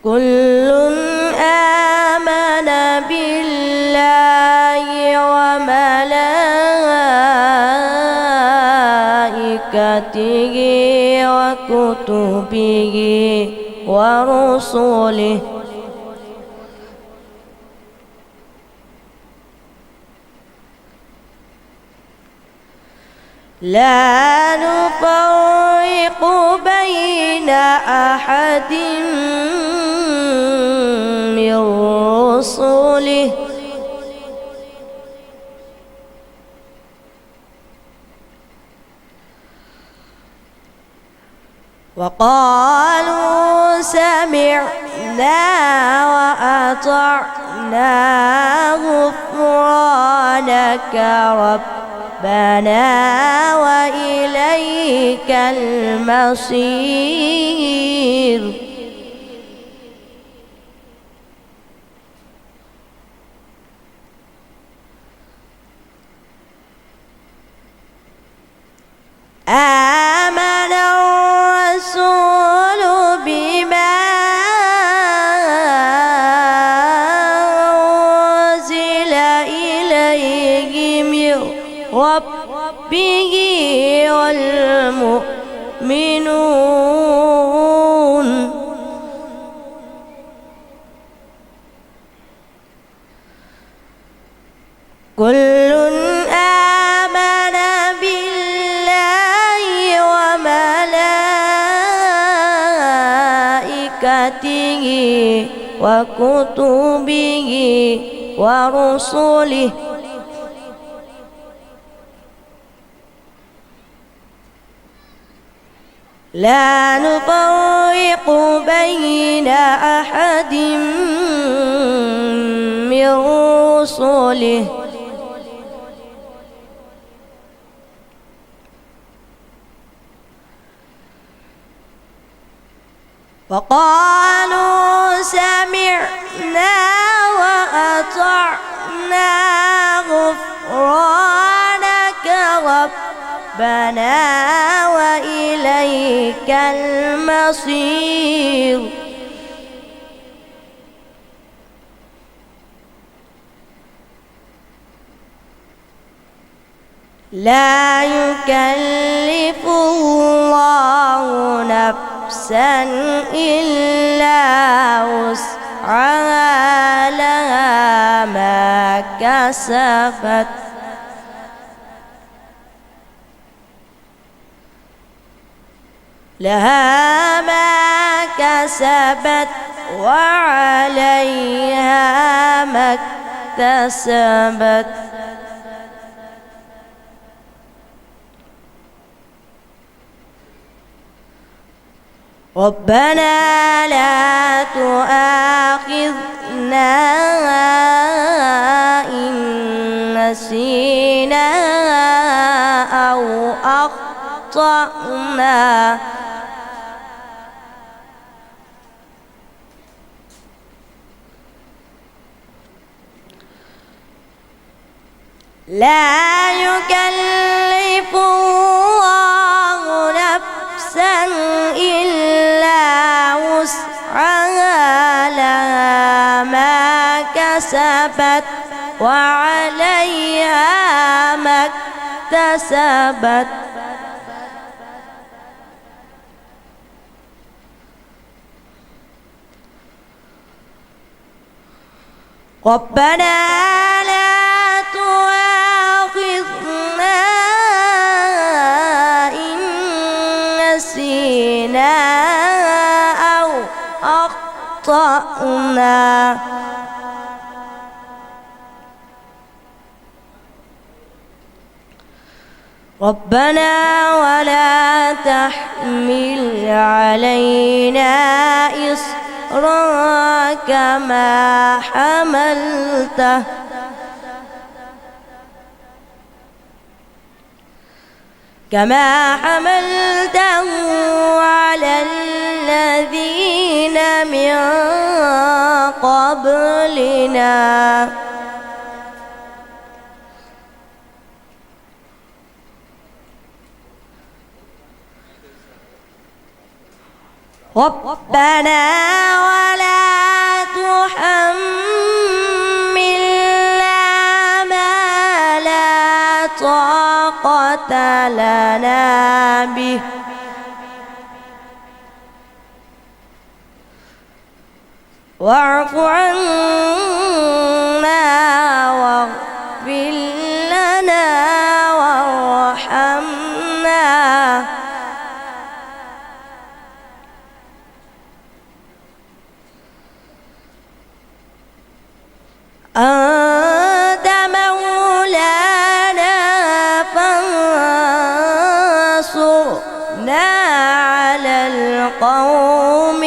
كل آمن بالله وملائكته وكتبه ورسله لا نفرق بين أحد من رسله وقالوا سمعنا وأطعنا غفرانك ربنا وإليك المصير آمن الرسول بما أنزل إليه من ربه والمؤمنون كل آمن بالله وملائكته وكتبه ورسله لا نفرق بين أحد من رسله وقالوا سمعنا وأطعنا غفرانك ربنا وإليك المصير لا يكلف الله نفسا إلا وسعها لها ما كسبت وعليها ما اكتسبت ربنا لا تؤاخذنا إن نسينا أو أخطأنا لا يكلف الله نفسا إلا وسعها لها ما كسبت وعليها ما اكتسبت ربنا لا تؤاخذنا إن نسينا أو أخطأنا ربنا ولا تحمل علينا إصرا كما حملته على الذين من قبلنا ربنا ولا تحملنا ما لا طاقة لنا به واعف عنا واغفر لنا وارحمنا أنت مولانا فانصرنا على القوم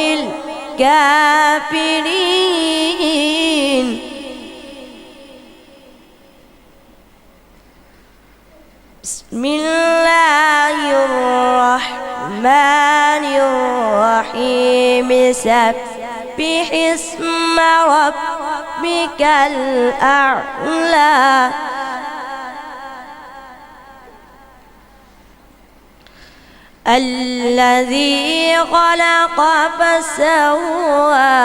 الكافرين بسم الله الرحمن الرحيم سبح اسم ربك الأعلى الذي خلق فسوى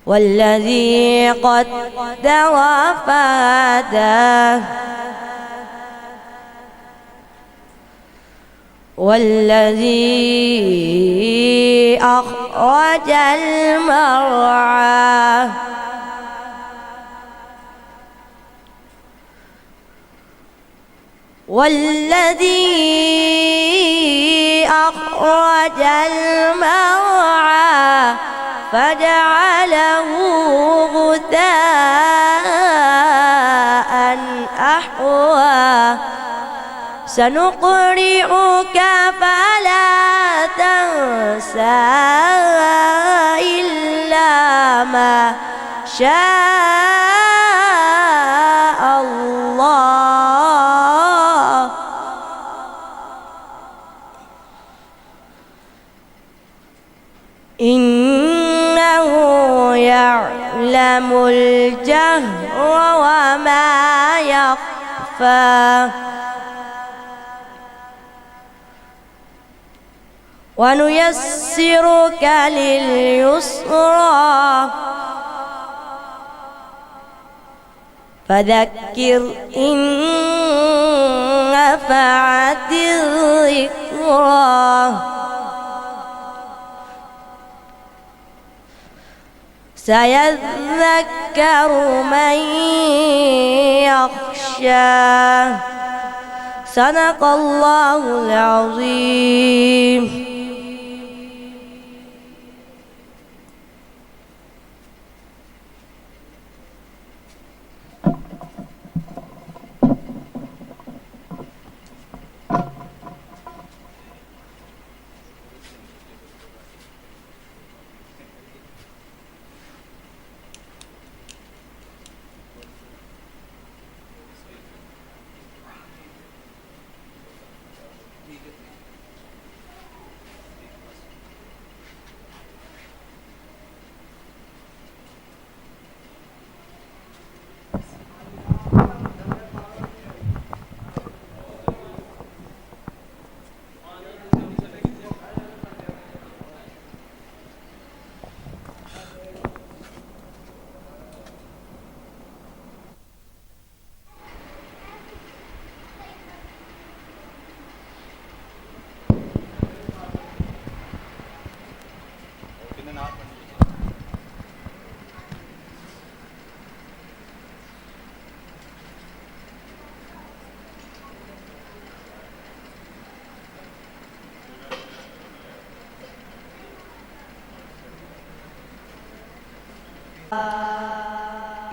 والذي قدر فهدى والذي أخرج المرعى والذي أخرج المرعى فجعله غثاء أحوى سنقرئك فلا تنسى إلا ما شاء الله إنه يعلم الجهر وما يخفى ونيسرك لليسرى فذكر إن نفعت الذكرى سيذكر من يخشى صدق الله العظيم.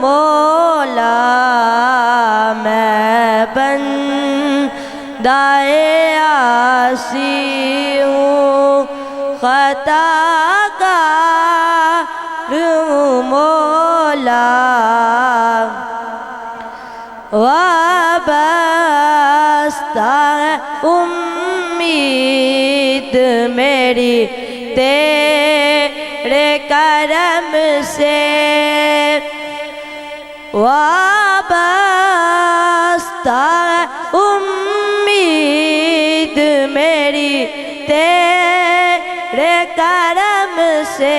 مولا میں بندۂ عاصی ہوں خطا کار مولا وابستہ ہے امید میری تیرے کرم سے وابستہ ہے امید میری تیرے کرم سے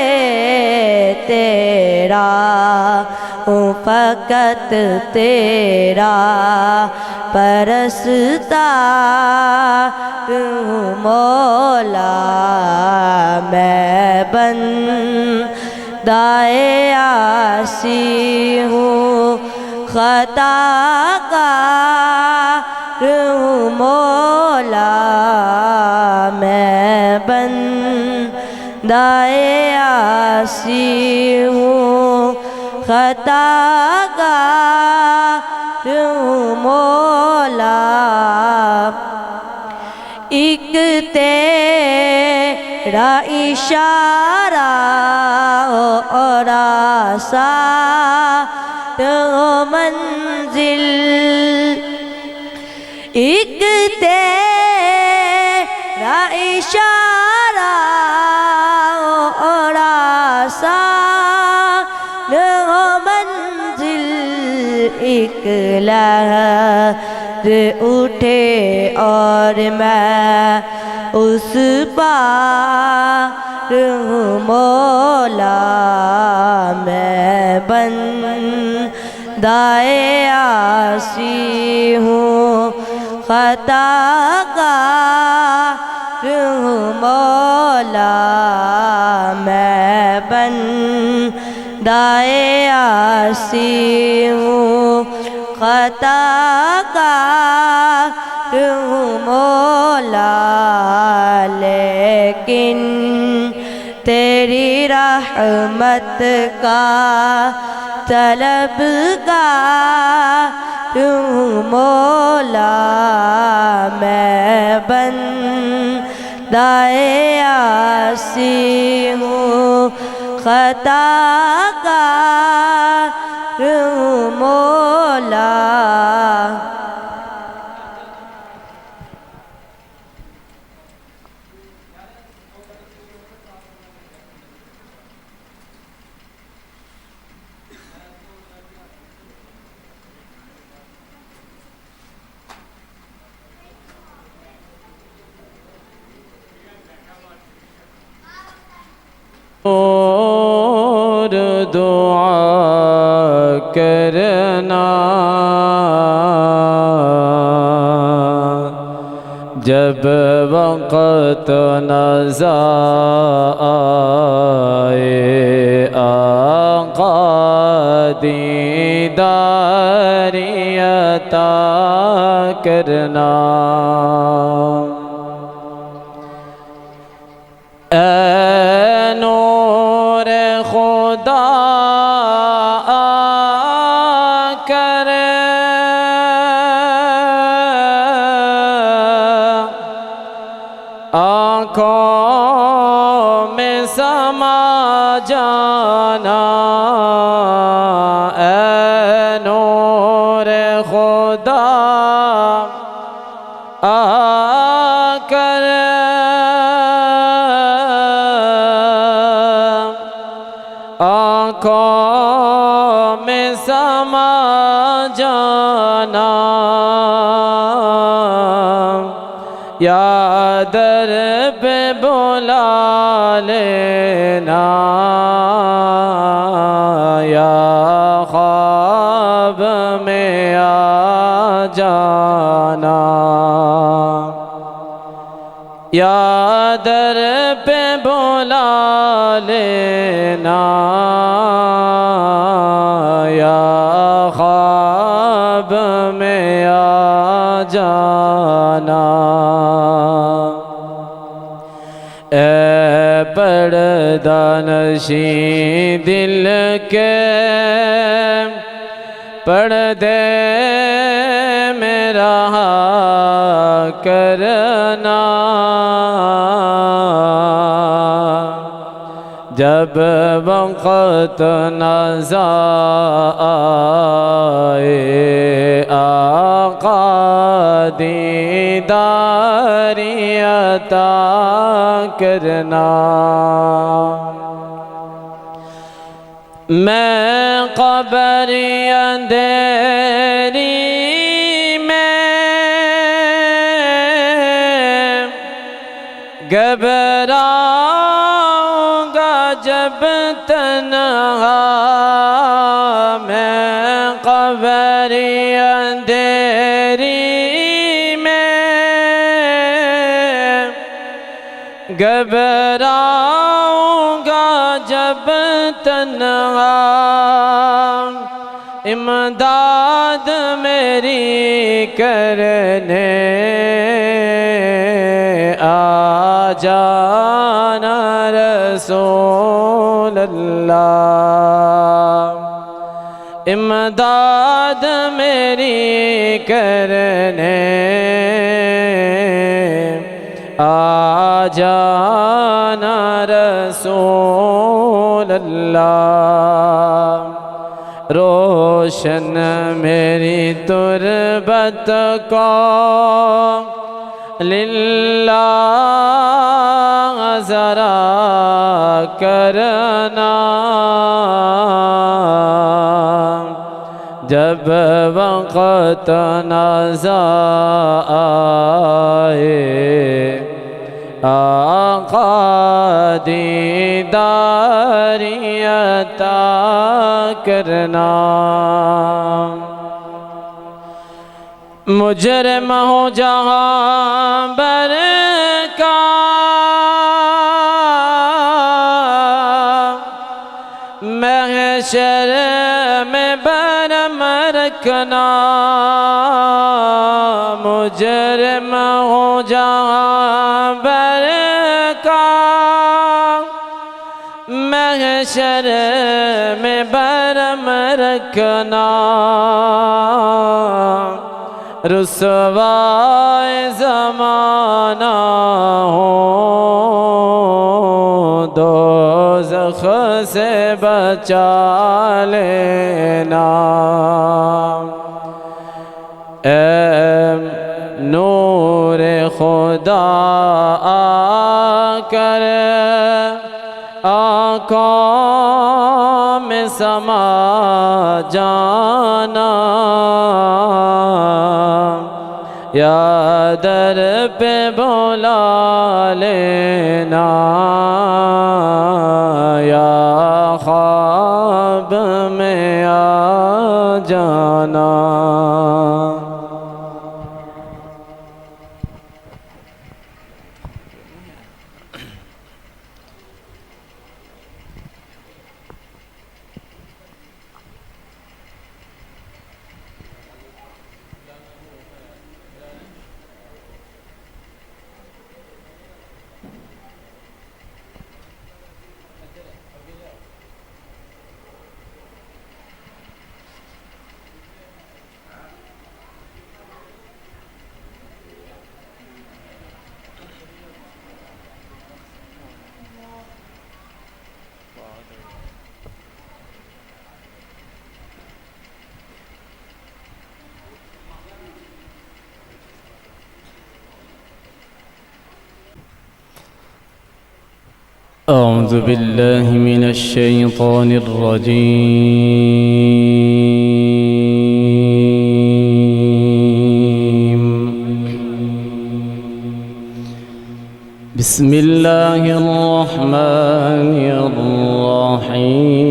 تیرا ہوں فقط تیرا پرستار ہوں مولا میں بندۂ عاصی ہوں خطا کار ہوں مولا میں بندۂ عاصی ہوں خطا کار ہوں مولا ایک تیرا اشارہ اور آسان منزل ایک تیرا اشارہ اور آسان منزل ایک لہر اٹھے اور میں اس پار ہوں مولا میں بندۂ عاصی ہوں خطا کار ہوں مولا میں بندۂ عاصی ہوں خطا کار ہوں مولا لیکن تیری رحمت کا طلبگار ہوں مولا میں بندۂ عاصی ہوں خطا کار ہوں مولا اور دعا کرنا جب وقت نظر آئے آقا دیداری عطا کرنا اے نور خدا آ کر آنکھوں میں سما جانا اے نور خدا آ کر آنکھوں میں سما جانا یا در پہ بلا لینا یا خواب میں آ جانا یا در پہ بلا لینا یا خواب میں آ جانا اے پردہ نشیں دل کے پردے میں رہا کرنا جب وقت نزا آئے آقا دیداری عطا کرنا میں قبر اندھیری میں گھبراؤں گا جب تنہا میں قبر اندھیری میں گھبراؤں گا جب تنہا امداد میری کرنے آ جانا رسول اللہ امداد میری کرنے آ جانا رسول اللہ روشن میری تربت کو للہ ذرا کرنا جب وقت نزا آئے آقا دیداری عطا کرنا مجرم ہو جہاں بر کا محشر میں برم رکھنا مجرم ہو جہاں بر کا محشر میں برم رکھنا رسوائے زمانہ ہو دوزخ سے بچا لینا اے نور خدا آ کر آنکھوں میں سما جانا یا در پہ بلا لینا یا خواب میں آ جانا أعوذ بالله من الشيطان الرجيم بسم الله الرحمن الرحيم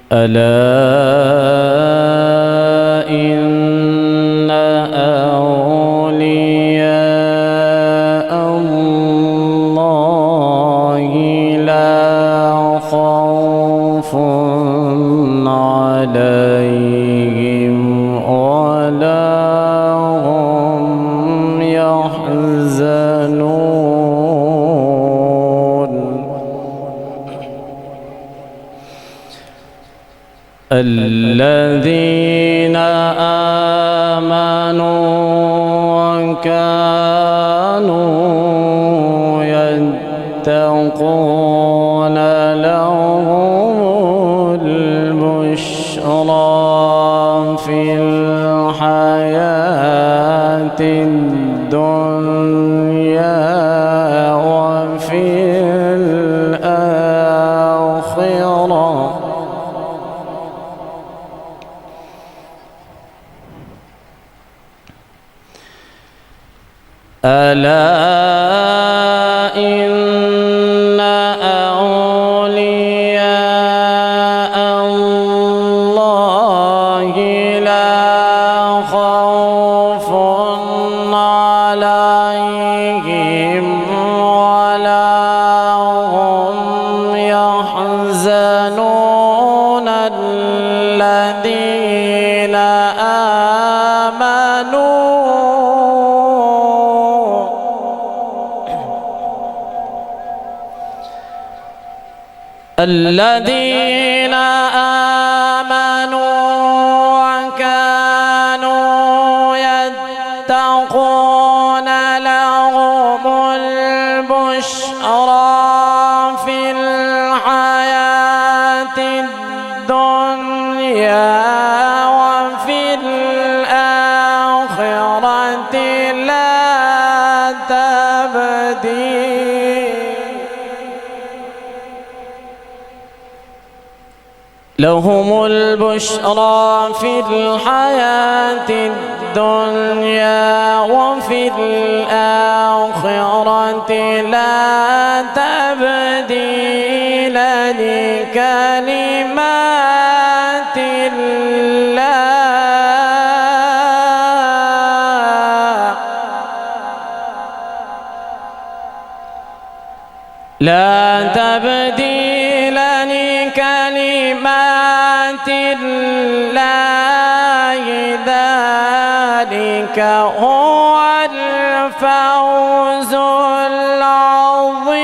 ألا إن أولياء الله لا خوف الذين آمنوا وكانوا يتقون لهم البشرى في الحياة الدنيا وفي الآخرة ألا إن أولياء الله لا خوف عليهم ولا هم يحزنون الذين آمنوا وكانوا يتقون لهم البشرى في الحياة الدنيا وفي الآخرة لا تبديل لهم البشرى في الحياة الدنيا وفي الآخرة لا تبديل لكلمات الله لا تبديل لكلمات الله ذلك هو الفوز العظيم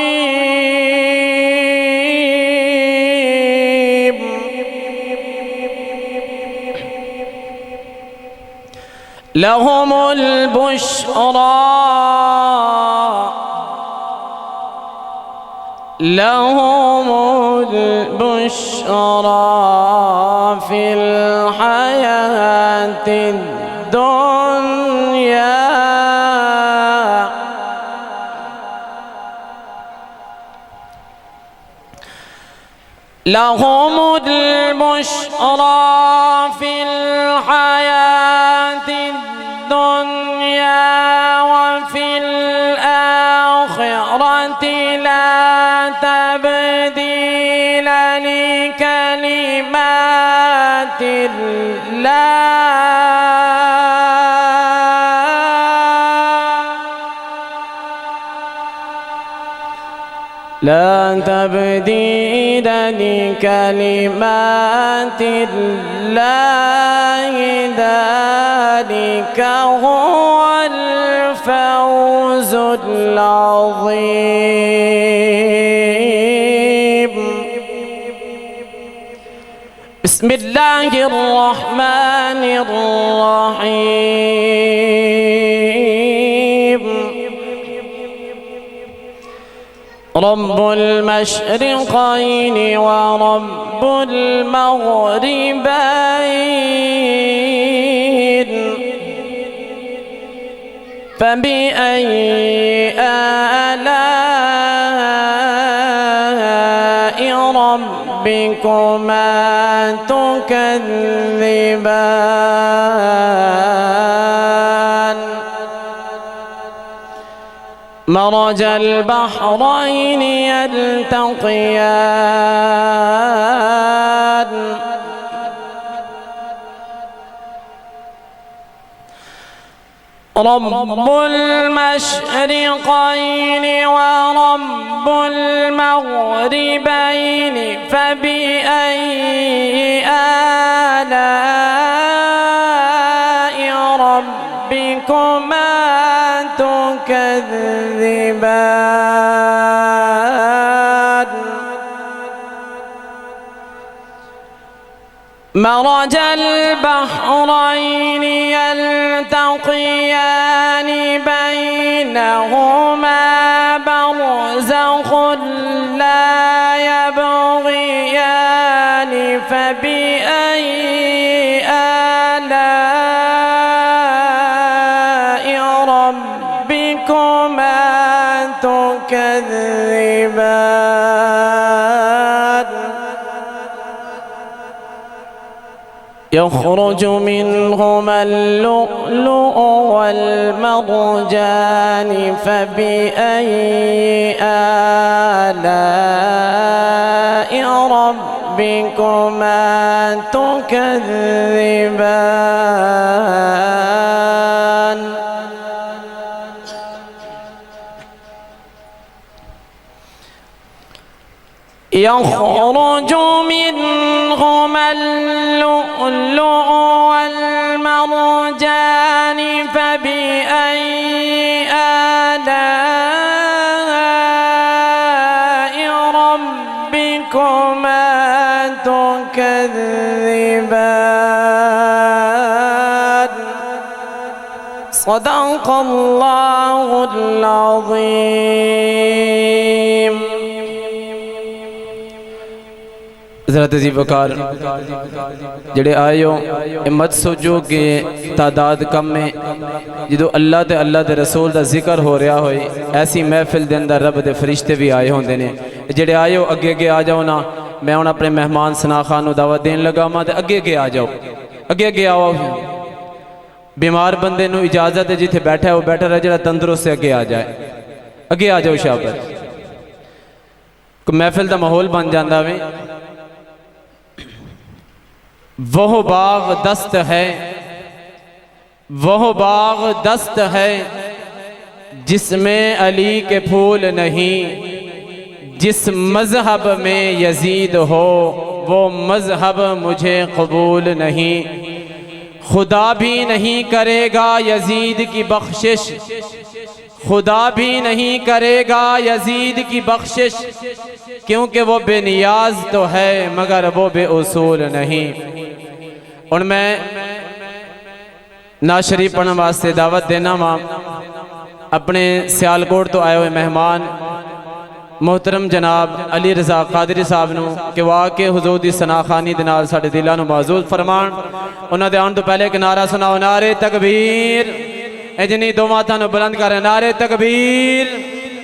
لهم البشرى في الحياة الدنيا لهم البشرى في الحياة الدنيا وفي الآخرة لا تبديل لكلمات الله لا تبديل لكلمات الله ذلك هو الفوز العظيم بسم الله الرحمن الرحيم رب المشرقين ورب المغربين فبأي آلاء ربكما تكذبان مرج البحرين يلتقيان رب المشرقين ورب المغربين فبأي آلاء ربكما تكذبان مرج البحرين يلتقيان بينهما برزخ لا يبغيان فبأي آلاء ربكما تكذبان يخرج منهما اللؤلؤ والمرجان فبأي آلاء ربكما تكذبان يخرج منهما اللؤلؤ والمرجان فبأي آلاء ربكما تكذبان صدق الله العظيم حضرت عزیز وقار جڑے آئے ہو مت سوچو کہ تعداد کم میں جدو اللہ دے رسول دا ذکر ہو رہا ہوئی ایسی محفل دے اندر رب دے فرشتے بھی آئے ہوندے نے جڑے آئے ہو اگے آ جاؤ نا میں ہوں اپنے مہمان سنا خان نو دعوت دین لگا ماں تے اگے آ جاؤ اگے آؤ بیمار بندے نو اجازت ہے جتھے بیٹھا ہے وہ بیٹھا رہے جڑا تندرست سے اگے آ جائے اگے آ جاؤ شابر محفل دا ماحول بن جاندہ میں وہ باغ دست ہے وہ باغ دست ہے جس میں علی کے پھول نہیں جس مذہب میں یزید ہو وہ مذہب مجھے قبول نہیں خدا بھی نہیں کرے گا یزید کی بخشش خدا بھی نہیں کرے گا یزید کی بخشش کیونکہ وہ بے نیاز تو ہے مگر وہ بے اصول نہیں اور میں نعت شریف پڑھنے واسطے دعوت دینا ماں اپنے سیالکوٹ تو آئے ہوئے مہمان محترم جناب علی رضا قادری صاحب نو کہ واقع حضور دی سناخانی دنال ساڑھے دلہ نو معزول فرمان انہوں دے آن تو پہلے ایک نعرہ سناؤ نعرہ تکبیر اجنی دو ماتھا نو بلند کریں نعرہ تکبیر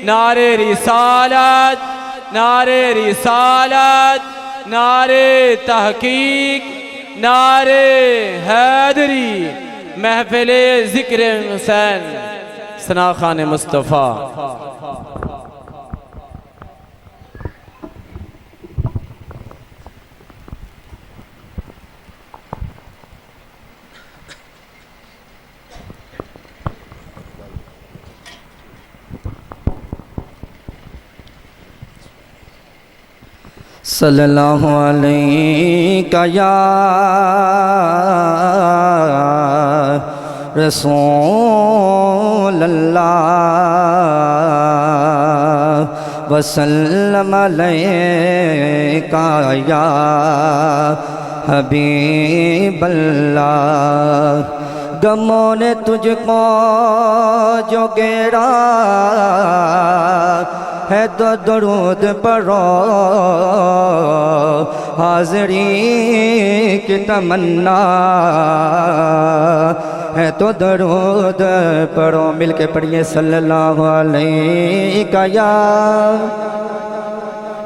نعرہ رسالت نعرہ رسالت نعرہ تحقیق نعرہ حیدری محفل ذکر حسین سناخان مصطفیٰ صلی اللہ علیہ یا رسول اللہ وسلم علیہ یا حبیب اللہ غموں نے تجھ کو جو گھیرا ہے تو درود پڑھو حاضری کی تمنا ہے تو درود پڑھو مل کے پڑھیے صلی اللہ علیہ یا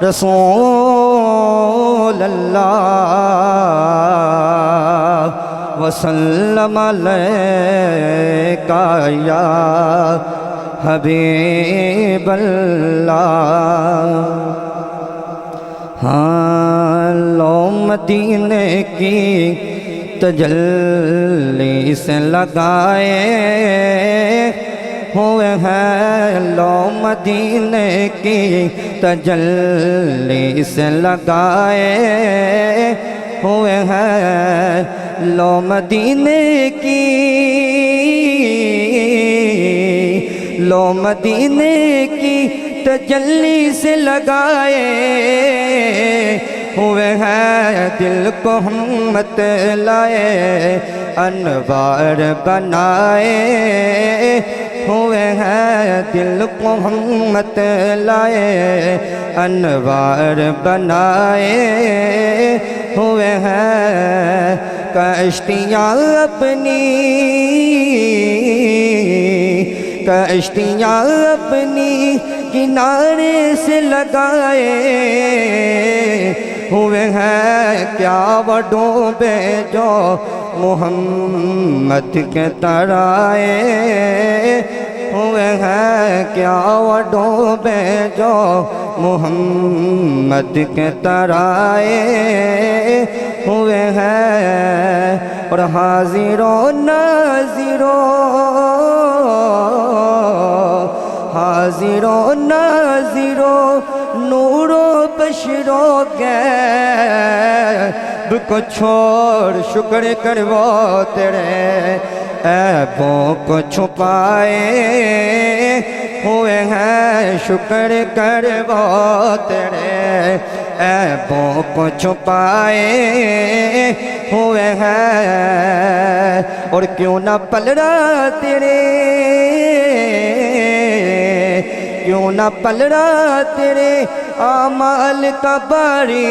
رسول اللہ وسلم علیہ یا حبیب اللہ ہاں لو مدینے کی تجلی سے لگائے ہوئے ہیں لو مدینے کی تجلی سے لگائے ہوئے ہیں لو مدینے کی لو مدینے کی تجلی سے لگائے ہوئے ہیں دل کو ہمت لائے انوار بنائے ہوئے ہیں دل کو ہمت لائے انوار بنائے ہوئے ہیں کشتیاں اپنی کشتیاں اپنی کنارے سے لگائے ہوئے ہیں کیا وہ ڈوبے جو محمد کے ترائے ہوئے ہیں کیا وہ ڈوبے جو محمد کے ترائے ہوئے ہیں اور حاضروں ناظروں نور و بشرو غیب کو چھوڑ شکر کر وہ تیرے عیبوں کو چھپائے ہوئے ہیں شکر کر وہ تیرے عیبوں کو چھپائے ہوئے ہیں اور کیوں نہ پلڑا تیرے کیوں نہ پلڑا تیرے اعمال کا باری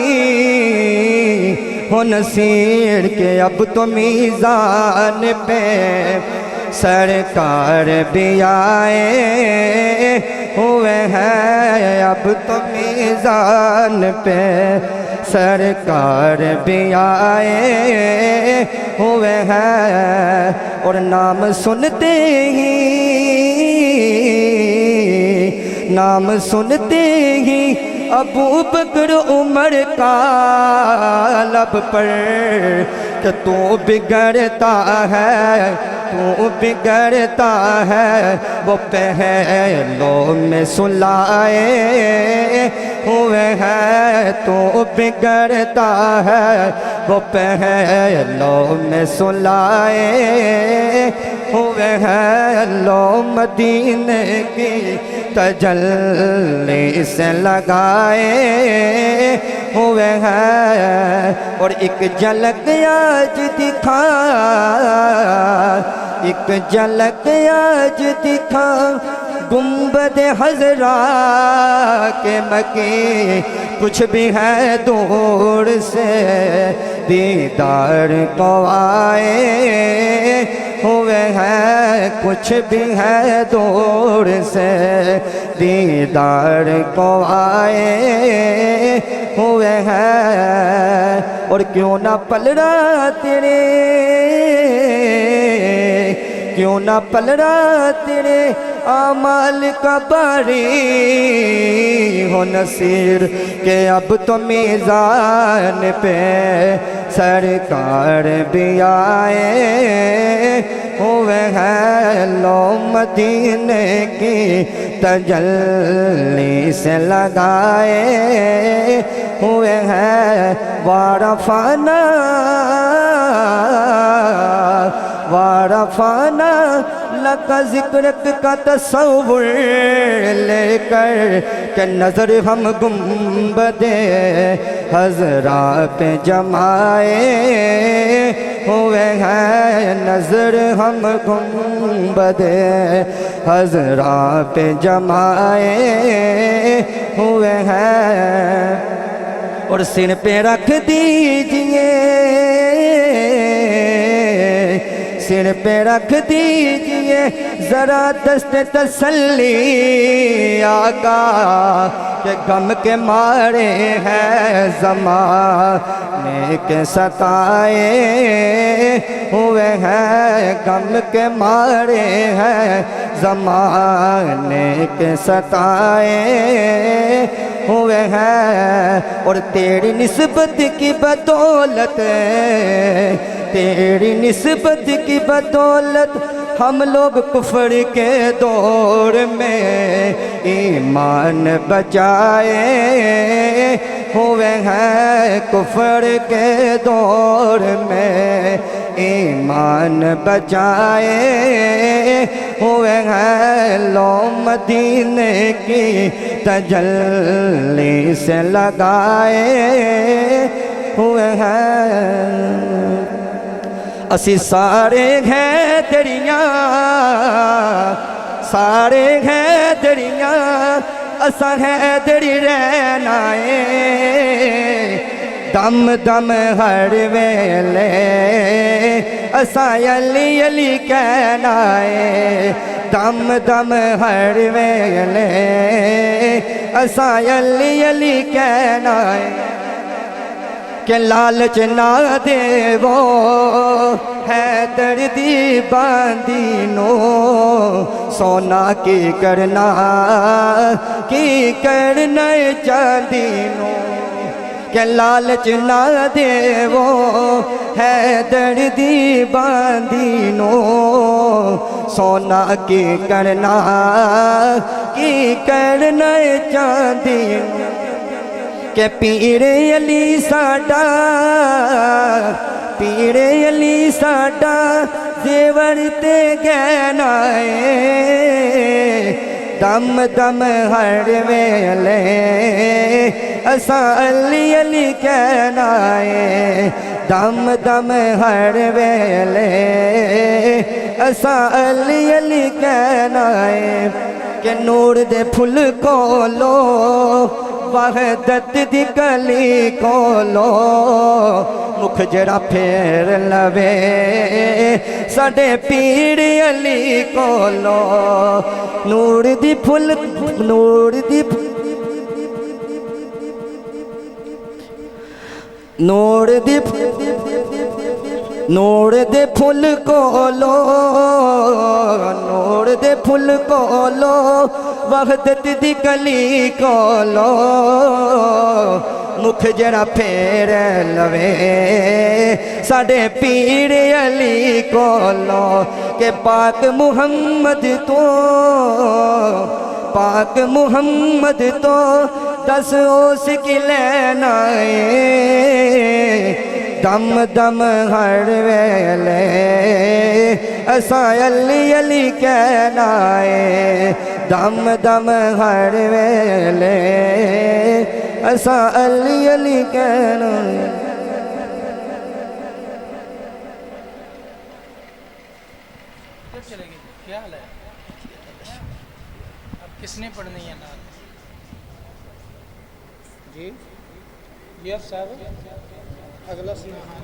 ہو نصیر کے اب تو میزان پہ سرکار بھی آئے ہوئے ہیں اب تو میزان پہ سرکار بھی آئے ہوئے ہیں اور نام سنتے ہی ابو بکر عمر کا لب پر کہ تو بگڑتا ہے وہ پہلوں میں سلائے ہوئے ہیں تو بگڑتا ہے وہ پہلوں میں سلائے ہوئے ہیں لو مدینے کی تجلی سے لگائے ہوئے ہیں اور ایک جھلک آج دکھا گنبد حضرا کے مکی کچھ بھی ہے دور سے دیدار کو آئے ہوئے ہیں کچھ بھی ہے دور سے دیدار کو آئے ہوئے ہیں اور کیوں نہ پلڑا تیرے اعمال کا باری ہو نصیر کہ اب تو میزان پہ سرکار بھی آئے ہوئے ہیں لو مدینے کی تجلی سے لگائے ہوئے ہیں وارفانا لکا ذکرک کا تصور لے کر کہ نظر ہم گنبد حضرا پہ جمائے ہوئے ہیں نظر ہم گنبد حضرا پہ جمائے ہوئے ہیں اور سر پہ رکھ دیجئے ذرا دست تسلی آقا کہ غم کے مارے ہیں زمانے کے ستائے ہوئے ہیں غم کے مارے ہیں زمانے کے ستائے ہوئے ہیں اور تیری نسبت کی بدولت ہم لوگ کفر کے دور میں ایمان بچائے ہوئے ہیں کفر کے دور میں ایمان بچائے ہوئے ہیں لو مدینے کی تجلی سے لگائے ہوئے ہیں اسی سارے ہیں تیریاں سارے ہیں تیریاں اساں ہے تیری رہنا دم دم ہر ویلے اساں علی علی کہنا دم دم ہر ویلے اساں علی علی کہنا کہ لالچ نہ دے وہ ہے دردی باندی نو سونا کی کرنا چاندی نو کہ لالچ نہ دے وہ ہے دردی باندی نو سونا کی کرنا چاندی نو کہ پیر علی ساڈا پیر علی ساڈا زیور تے گہنا دم دم ہر ویلے اساں علی علی کہنا دم دم ہر ویلے اساں علی علی کہنا کہ نور دے پھل کولو وحدت دی کلی کولو مکھ جڑا پھیر لوے ساڈے پیر علی کولو نور دی پھل نور دی نور دی نور دے پھل کولو نور دے پھل کولو وحدت دی کلی کولو مکھ جڑا پھیر لوے ساڈے پیر علی کولو کہ پاک محمد تو دس اس کی لینا دم دم ہر ویلے اساں علی علی کہنا دم دم ہر ویلے اساں علی علی کہنا کیا حال ہے اب کس نے پڑھنی ہے نعت جی یس صاحب اگلا سنا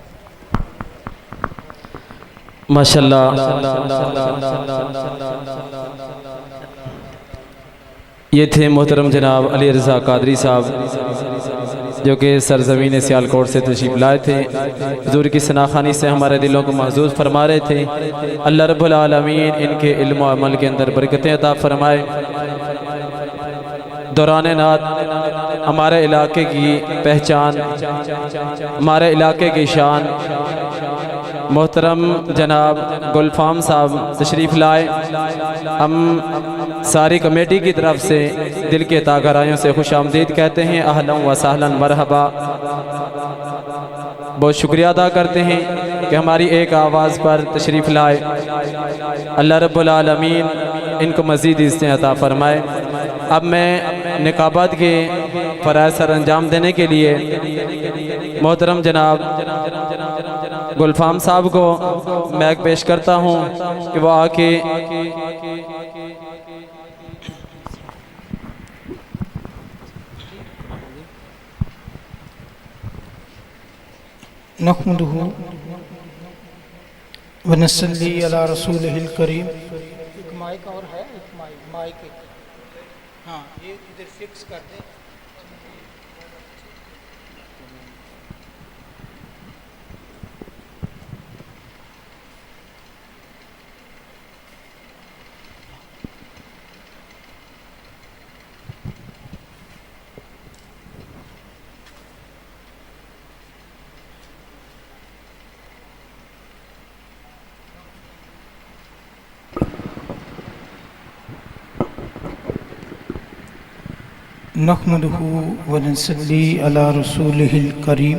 ماشاءاللہ یہ تھے محترم جناب علی رضا قادری صاحب جو کہ سرزمین سیالکوٹ سے تشریف لائے تھے حضور کی ثناخوانی سے ہمارے دلوں کو محظوظ فرما رہے تھے اللہ رب العالمین ان کے علم و عمل کے اندر برکتیں عطا فرمائے دوران نعت ہمارے علاقے کی پہچان ہمارے علاقے کی شان محترم جناب گلفام صاحب تشریف لائے ہم ساری کمیٹی کی طرف سے دل کے عطا گرائیوں سے خوش آمدید کہتے ہیں اہلا و سہلا مرحبا بہت شکریہ ادا کرتے ہیں کہ ہماری ایک آواز پر تشریف لائے اللہ رب العالمین ان کو مزید عزتیں عطا فرمائے اب میں نقابت کے فرائض سر انجام دینے کے لیے محترم جناب گلفام صاحب کو میک پیش کرتا ہوں کہ وہ آ کے نحمدہ ونصلی علی رسولہ الکریم ایک مائک اور ہے ایک مائک ہاں یہ ادھر فکس کر دیں نحمدہ ونصلی علی رسولہ الکریم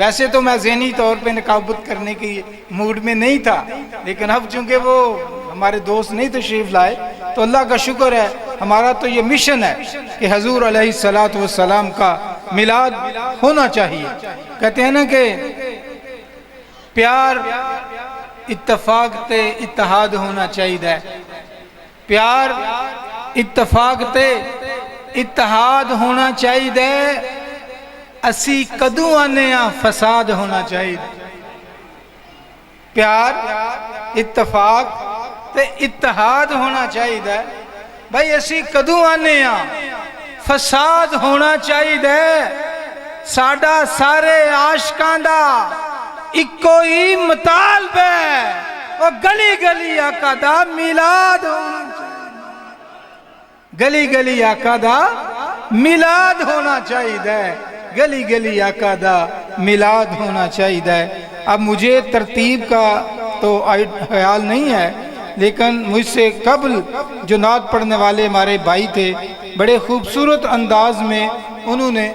ویسے تو میں ذہنی طور پہ نقابت کرنے کی موڈ میں نہیں تھا، لیکن اب چونکہ وہ ہمارے دوست نہیں تشریف لائے تو اللہ کا شکر ہے، ہمارا تو یہ مشن ہے کہ حضور علیہ السلام کا میلاد ہونا چاہیے۔ کہتے ہیں نا کہ پیار اتفاق تے اتحاد ہونا چاہیے، پیار اتفاق تے اتحاد ہونا چاہیے، اسی کدوں آنے فساد ہونا چاہیے۔ پیار اتفاق تے اتحاد ہونا چاہیے، بھائی اسی کدوں آنے فساد ہونا چاہیے۔ ساڈا سارے عاشقاں دا اکو ہی مطالب ہے، اور گلی گلی آقا دا میلاد ہونا چاہیے، گلی گلی آقا دا میلاد ہونا چاہیے، گلی گلی آقا دا میلاد ہونا چاہیے۔ اب مجھے ترتیب کا تو خیال نہیں ہے، لیکن مجھ سے قبل جو نعت پڑھنے والے ہمارے بھائی تھے، بڑے خوبصورت انداز میں انہوں نے